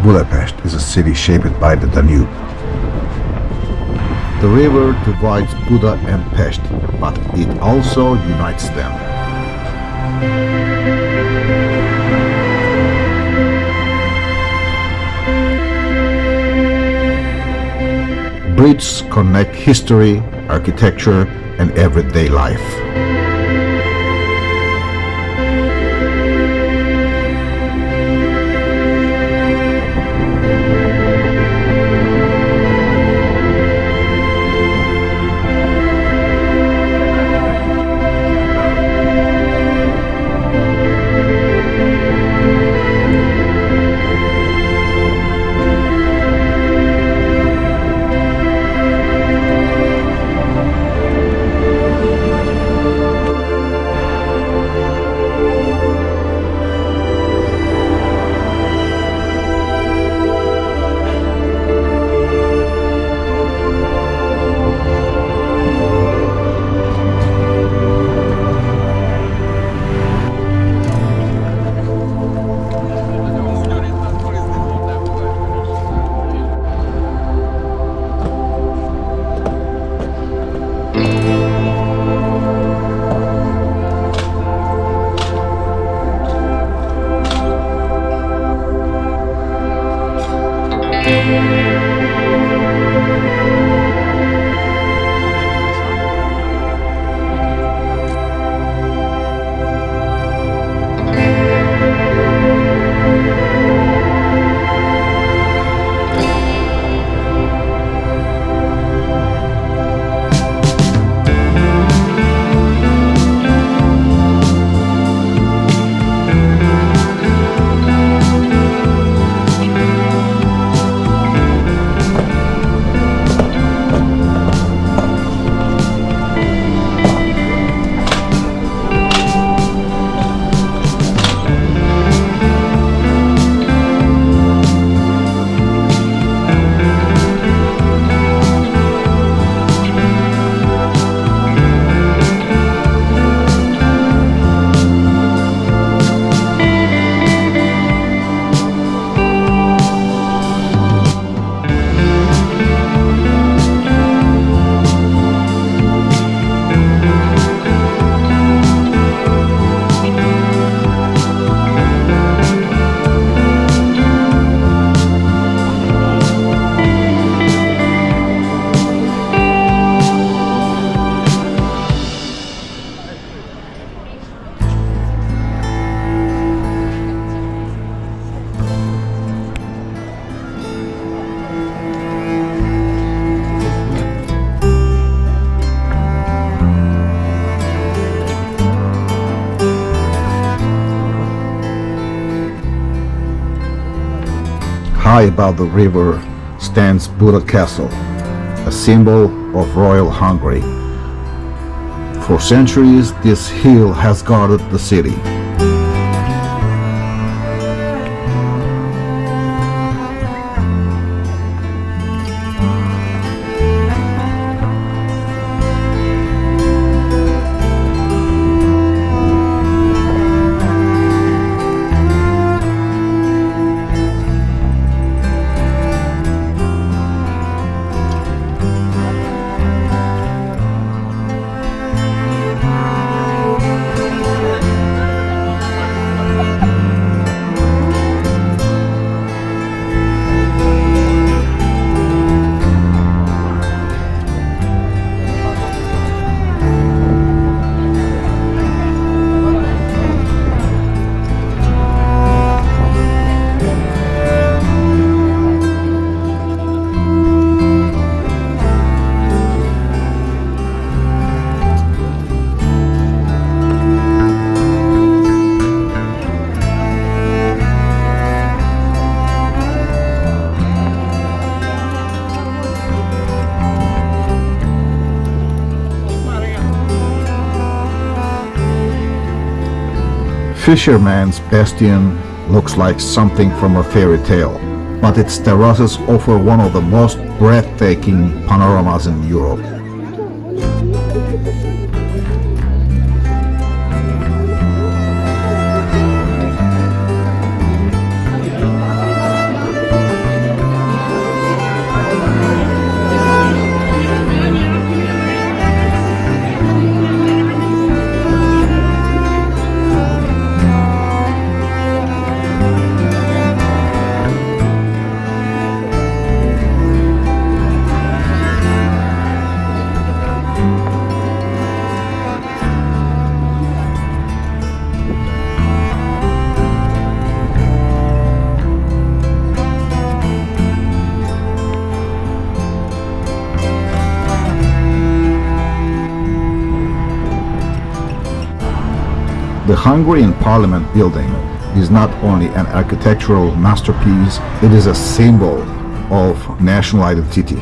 Budapest is a city shaped by the Danube. The river divides Buda and Pest, but it also unites them. Bridges connect history, architecture, and everyday life. High above the river stands Buda Castle, a symbol of royal Hungary. For centuries, this hill has guarded the city. Fisherman's Bastion looks like something from a fairy tale, but its terraces offer one of the most breathtaking panoramas in Europe. The Hungarian Parliament building is not only an architectural masterpiece, it is a symbol of national identity.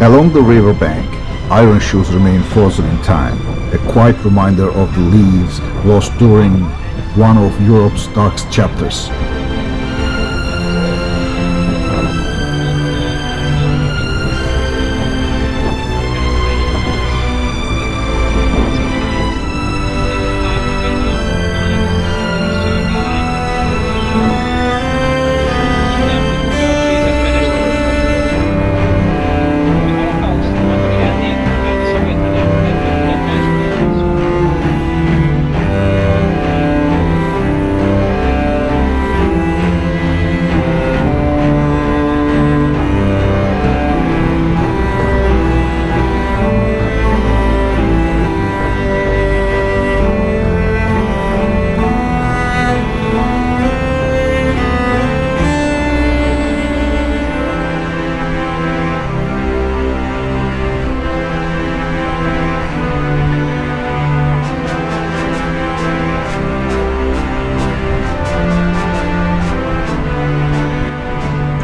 Along the river bank, iron shoes remain frozen in time, a quiet reminder of the leaves lost during one of Europe's darkest chapters.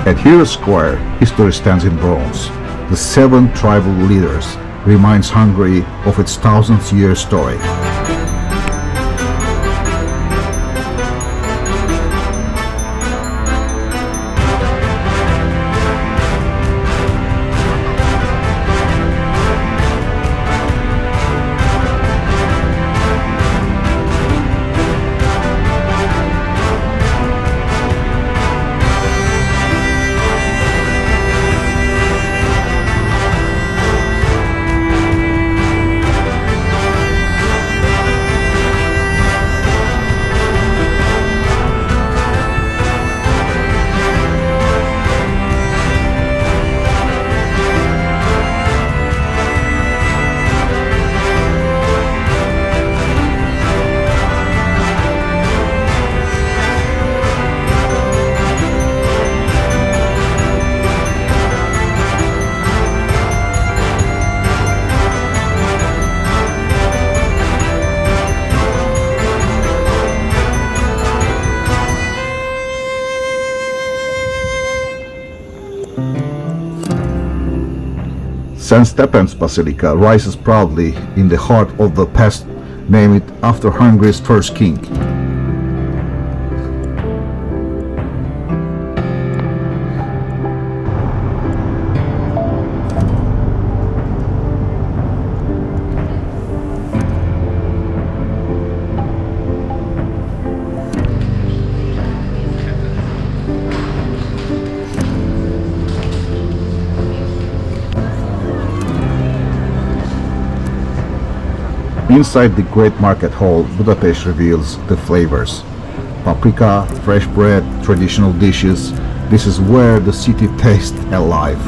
At Hero Square, history stands in bronze. The 7 tribal leaders reminds Hungary of its thousand-year story. St. Stephen's Basilica rises proudly in the heart of the Pest, named after Hungary's first king. Inside the Great Market Hall, Budapest reveals the flavors. Paprika, fresh bread, traditional dishes. This is where the city tastes alive.